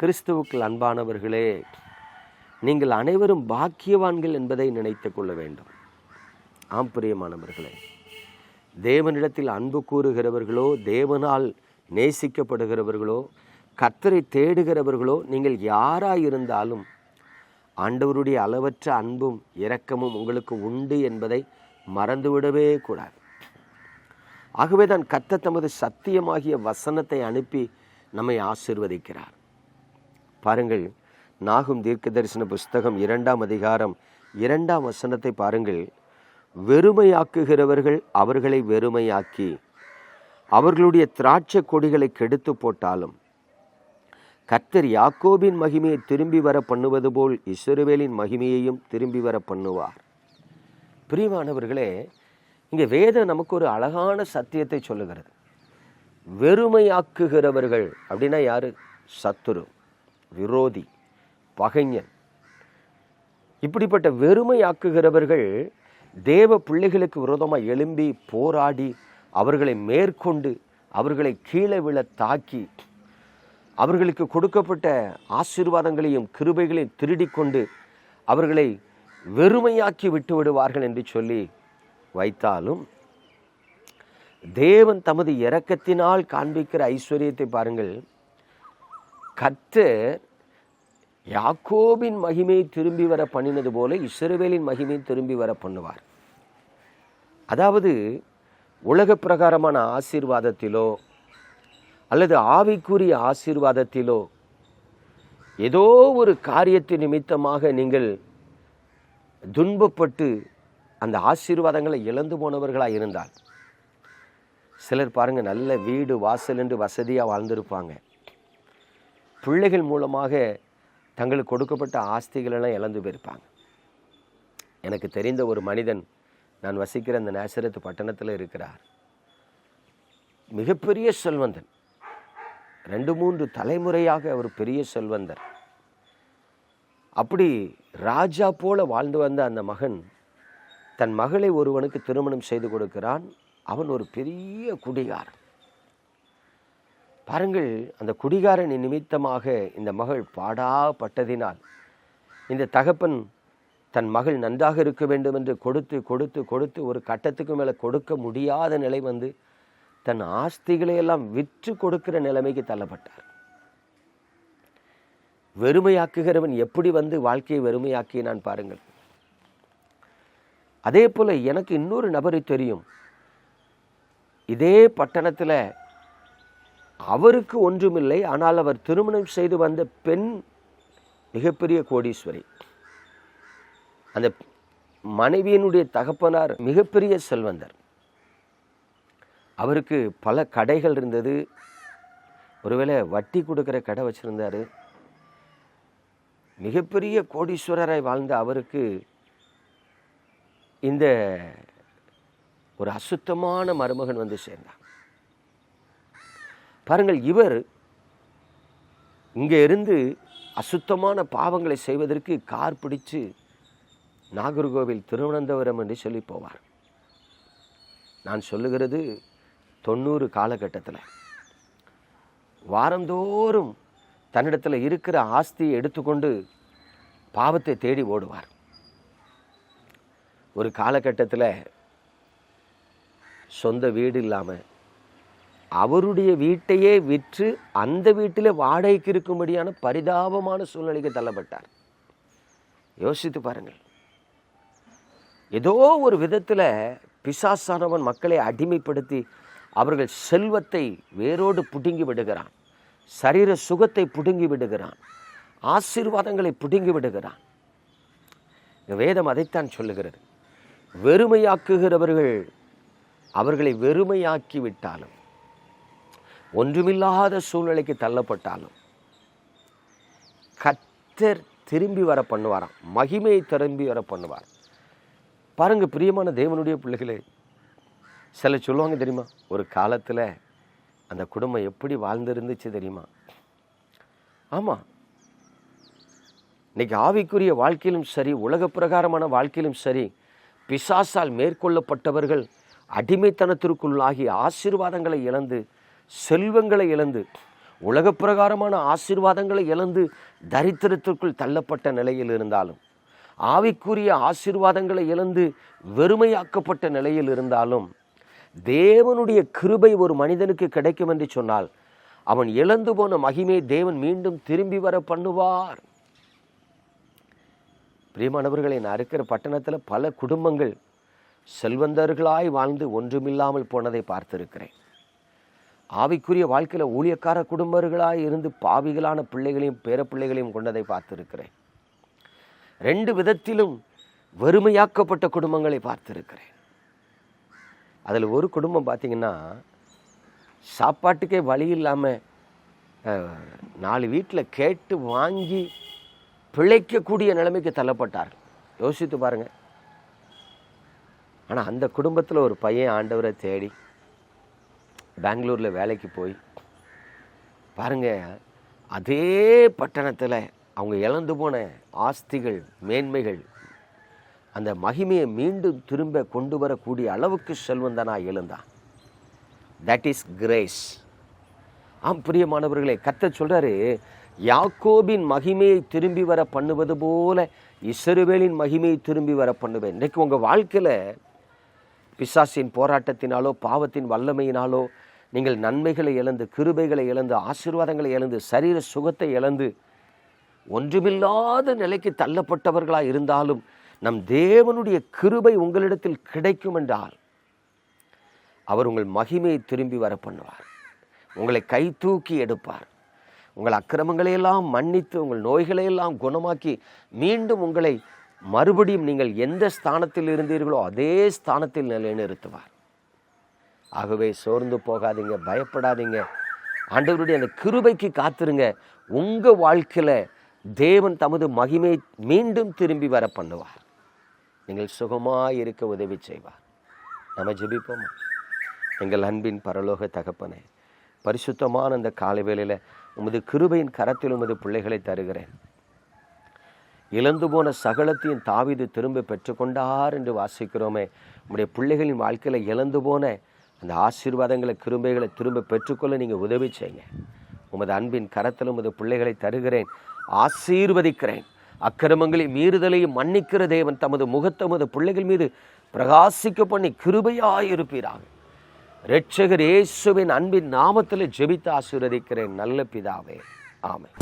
கிறிஸ்துவுக்குள் அன்பானவர்களே, நீங்கள் அனைவரும் பாக்கியவான்கள் என்பதை நினைத்து கொள்ள வேண்டும். ஆம் பிரியமானவர்களே, தேவனிடத்தில் அன்பு கூறுகிறவர்களோ, தேவனால் நேசிக்கப்படுகிறவர்களோ, கர்த்தரை தேடுகிறவர்களோ, நீங்கள் யாராயிருந்தாலும் ஆண்டவருடைய அளவற்ற அன்பும் இரக்கமும் உங்களுக்கு உண்டு என்பதை மறந்துவிடவே கூடாது. ஆகவே தான் கர்த்தர் தமது சத்தியமாகிய வசனத்தை அனுப்பி நம்மை ஆசீர்வதிக்கிறார். பாருங்கள், நாகும் தீர்க்கதரிசன புஸ்தகம் 2ஆம் அதிகாரம் 2ஆம் வசனத்தை பாருங்கள். வெறுமையாக்குகிறவர்கள் அவர்களை வெறுமையாக்கி அவர்களுடைய திராட்சை கொடிகளை கெடுத்து போட்டாலும் கர்த்தர் யாக்கோபின் மகிமையை திரும்பி வர பண்ணுவது போல் இஸ்ரவேலின் மகிமையையும் திரும்பி வர பண்ணுவார். பிரியமானவர்களே, இங்கே வேதம் நமக்கு ஒரு அழகான சத்தியத்தை சொல்லுகிறது. வெறுமையாக்குகிறவர்கள் அப்படின்னா யாரு? சத்துரு, விரோதி, பகைஞன். இப்படிப்பட்ட வெறுமையாக்குகிறவர்கள் தேவ பிள்ளைகளுக்கு விரோதமாக எழும்பி போராடி அவர்களை மேற்கொண்டு அவர்களை கீழே விழ தாக்கி அவர்களுக்கு கொடுக்கப்பட்ட ஆசீர்வாதங்களையும் கிருபைகளையும் திருடி கொண்டு அவர்களை வெறுமையாக்கி விட்டு விடுவார்கள் என்று சொல்லி வைத்தாலும், தேவன் தமது இரக்கத்தினால் காண்பிக்கிற ஐஸ்வர்யத்தை பாருங்கள். கர்த்தர் யாக்கோபின் மகிமையை திரும்பி வர பண்ணினது போல இஸ்ரவேலின் மகிமையை திரும்பி வர பண்ணுவார். அதாவது உலக பிரகாரமான ஆசீர்வாதத்திலோ அல்லது ஆவிக்குரிய ஆசீர்வாதத்திலோ ஏதோ ஒரு காரியத்தின் நிமித்தமாக நீங்கள் துன்பப்பட்டு அந்த ஆசீர்வாதங்களை இழந்து போனவர்களாக இருந்தால், சிலர் பாருங்க, நல்ல வீடு வாசல் என்று வசதியாக வாழ்ந்திருப்பாங்க. பிள்ளைகள் மூலமாக தங்களுக்கு கொடுக்கப்பட்ட ஆஸ்திகளெல்லாம் இழந்து போயிருப்பாங்க. எனக்கு தெரிந்த ஒரு மனிதன், நான் வசிக்கிற அந்த நேசரத்து பட்டணத்தில் இருக்கிறார். மிகப்பெரிய செல்வந்தன், 2-3 தலைமுறையாக அவர் பெரிய செல்வந்தர். அப்படி ராஜா போல வாழ்ந்து வந்த அந்த மகன் தன் மகளை ஒருவனுக்கு திருமணம் செய்து கொடுக்கிறான். அவன் ஒரு பெரிய குடிகாரன். பாருங்கள், அந்த குடிகாரன் நிமித்தமாக இந்த மகள் பாடாப்பட்டதினால் இந்த தகப்பன் தன் மகள் நன்றாக இருக்க வேண்டும் என்று கொடுத்து கொடுத்து கொடுத்து ஒரு கட்டத்துக்கு மேலே கொடுக்க முடியாத நிலை வந்து தன் ஆஸ்திகளை எல்லாம் விற்று கொடுக்கிற நிலைமைக்கு தள்ளப்பட்டார். வெறுமையாக்குகிறவன் எப்படி வந்து வாழ்க்கையை வெறுமையாக்கினான் பாருங்கள். அதே போல எனக்கு இன்னொரு நபரை தெரியும். இதே பட்டணத்தில் அவருக்கு ஒன்றுமில்லை, ஆனால் அவர் திருமணம் செய்து வந்த பெண் மிகப்பெரிய கோடீஸ்வரி. அந்த மனைவியினுடைய தகப்பனார் மிகப்பெரிய செல்வந்தர். அவருக்கு பல கடைகள் இருந்தது. ஒருவேளை வட்டி கொடுக்கிற கடை வச்சிருந்தாரு. மிகப்பெரிய கோடீஸ்வரராய் வாழ்ந்த அவருக்கு இந்த ஒரு அசுத்தமான மருமகன் வந்து சேர்ந்தார். பாருங்கள், இவர் இங்கே இருந்து அசுத்தமான பாவங்களை செய்வதற்கு கார் பிடிச்சு நாகர்கோவில், திருவனந்தபுரம் என்று சொல்லி போவார். நான் சொல்லுகிறது 90 காலகட்டத்தில் வாரந்தோறும் தன்னிடத்தில் இருக்கிற ஆஸ்தியை எடுத்துக்கொண்டு பாவத்தை தேடி ஓடுவார். ஒரு காலகட்டத்தில் சொந்த வீடு இல்லாமல் அவருடைய வீட்டையே விற்று அந்த வீட்டில் வாடகைக்கு இருக்கும்படியான பரிதாபமான சூழ்நிலைக்கு தள்ளப்பட்டார். யோசித்து பாருங்கள். ஏதோ ஒரு விதத்தில் பிசாசானவன் மக்களை அடிமைப்படுத்தி அவர்கள் செல்வத்தை வேரோடு புடுங்கி விடுகிறான், சரீர சுகத்தை புடுங்கி விடுகிறான், ஆசீர்வாதங்களை புடுங்கி விடுகிறான். வேதம் அதைத்தான் சொல்லுகிறது. வெறுமையாக்குகிறவர்கள் அவர்களை வெறுமையாக்கி விட்டாலும், ஒன்றுமில்லாத சூழ்நிலைக்கு தள்ளப்பட்டாலும் கர்த்தர் திரும்பி வர பண்ணுவாராம், மகிமையை திரும்பி வர பண்ணுவார். பாருங்க பிரியமான தேவனுடைய பிள்ளைகளே, சில சொல்லுவாங்க தெரியுமா, ஒரு காலத்தில் அந்த குடும்பம் எப்படி வாழ்ந்துருந்துச்சு தெரியுமா? ஆமாம், இன்னைக்கு ஆவிக்குரிய வாழ்க்கையிலும் சரி, உலக பிரகாரமான வாழ்க்கையிலும் சரி, பிசாசால் மேற்கொள்ளப்பட்டவர்கள் அடிமைத்தனத்திற்குள்ளாகி ஆசீர்வாதங்களை இழந்து, செல்வங்களை இழந்து, உலக பிரகாரமான ஆசீர்வாதங்களை இழந்து தரித்திரத்திற்குள் தள்ளப்பட்ட நிலையில் இருந்தாலும், ஆவிக்குரிய ஆசீர்வாதங்களை இழந்து வெறுமையாக்கப்பட்ட நிலையில் இருந்தாலும், தேவனுடைய கிருபை ஒரு மனிதனுக்கு கிடைக்கும் என்று சொன்னால் அவன் இழந்து போன மகிமையை தேவன் மீண்டும் திரும்பி வர பண்ணுவார். பிரியமானவர்களை, நான் இருக்கிற பட்டணத்தில் பல குடும்பங்கள் செல்வந்தர்களாய் வாழ்ந்து ஒன்றுமில்லாமல் போனதை பார்த்திருக்கிறேன். ஆவிக்குரிய வாழ்க்கையில் ஊழியக்கார குடும்பங்களாய் இருந்து பாவிகளான பிள்ளைகளையும் பேர பிள்ளைகளையும் கொண்டதை பார்த்திருக்கிறேன். 2 விதத்திலும் வறுமையாக்கப்பட்ட குடும்பங்களை பார்த்திருக்கிறேன். அதில் ஒரு குடும்பம் பார்த்தீங்கன்னா, சாப்பாட்டுக்கே வழி இல்லாமல் 4 வீட்டில் கேட்டு வாங்கி பிழைக்கக்கூடிய நிலைமைக்கு தள்ளப்பட்டார்கள். யோசித்து பாருங்க. ஆனால் அந்த குடும்பத்தில் ஒரு பையன் ஆண்டவரை தேடி பெங்களூரில் வேலைக்கு போய் பாருங்க, அதே பட்டணத்தில் அவங்க இழந்து போன ஆஸ்திகள், மேன்மைகள், அந்த மகிமையை மீண்டும் திரும்ப கொண்டு வரக்கூடிய அளவுக்கு செல்வந்தனாக எழுந்தான். That is grace. பிரியமானவர்களே, கர்த்தர் சொல்றாரு, யாக்கோபின் மகிமையை திரும்பி வர பண்ணுவது போல இஸ்ரவேலின் மகிமையை திரும்பி வர பண்ணுவேன். இன்றைக்கு உங்கள் வாழ்க்கையில் பிசாசின் போராட்டத்தினாலோ பாவத்தின் வல்லமையினாலோ நீங்கள் நன்மைகளை இழந்து, கிருபைகளை இழந்து, ஆசீர்வாதங்களை இழந்து, சரீர சுகத்தை இழந்து ஒன்றுமில்லாத நிலைக்கு தள்ளப்பட்டவர்களாக இருந்தாலும், நம் தேவனுடைய கிருபை உங்களிடத்தில் கிடைக்கும் என்றால் அவர் உங்கள் மகிமையை திரும்பி வர பண்ணுவார். உங்களை கை தூக்கி எடுப்பார். உங்கள் அக்கிரமங்களையெல்லாம் மன்னித்து, உங்கள் நோய்களையெல்லாம் குணமாக்கி மீண்டும் உங்களை மறுபடியும் நீங்கள் எந்த ஸ்தானத்தில் இருந்தீர்களோ அதே ஸ்தானத்தில் நிலைநிறுத்துவார். ஆகவே சோர்ந்து போகாதீங்க, பயப்படாதீங்க. ஆண்டவருடைய அந்த கிருபைக்கு காத்திருங்க. உங்கள் வாழ்க்கையில் தேவன் தமது மகிமையை மீண்டும் திரும்பி வர பண்ணுவார். நீங்கள் சுகமாய் இருக்க உதவி செய்வார். நம்ம ஜெபிப்போமா? எங்கள் அன்பின் பரலோக தகப்பனே, பரிசுத்தமான அந்த காலை வேளையில் உமது கிருபையின் கரத்தில் உமது பிள்ளைகளை தருகிறேன். இழந்து போன சகலத்தையும் தாவீது திரும்ப பெற்றுக்கொண்டார் என்று வாசிக்கிறோமே. உம்முடைய பிள்ளைகளின் வாழ்க்கையில் இழந்து போன அந்த ஆசீர்வாதங்களை, கிருபைகளை திரும்ப பெற்றுக்கொள்ள நீங்கள் உதவி செய்யுங்க. உமது அன்பின் கரத்தில் உமது பிள்ளைகளை தருகிறேன், ஆசீர்வதிக்கிறேன். அக்கிரமங்களை மீறுதலையும் மன்னிக்கிற தேவன் தமது முகத்தை உமது பிள்ளைகள் மீது பிரகாசிக்க பண்ணி கிருபையாயிருப்பீராக. இரட்சகர் இயேசுவின் அன்பின் நாமத்தில் ஜெபித்து ஆசீர்வதிக்கிறேன் நல்ல பிதாவே, ஆமென்.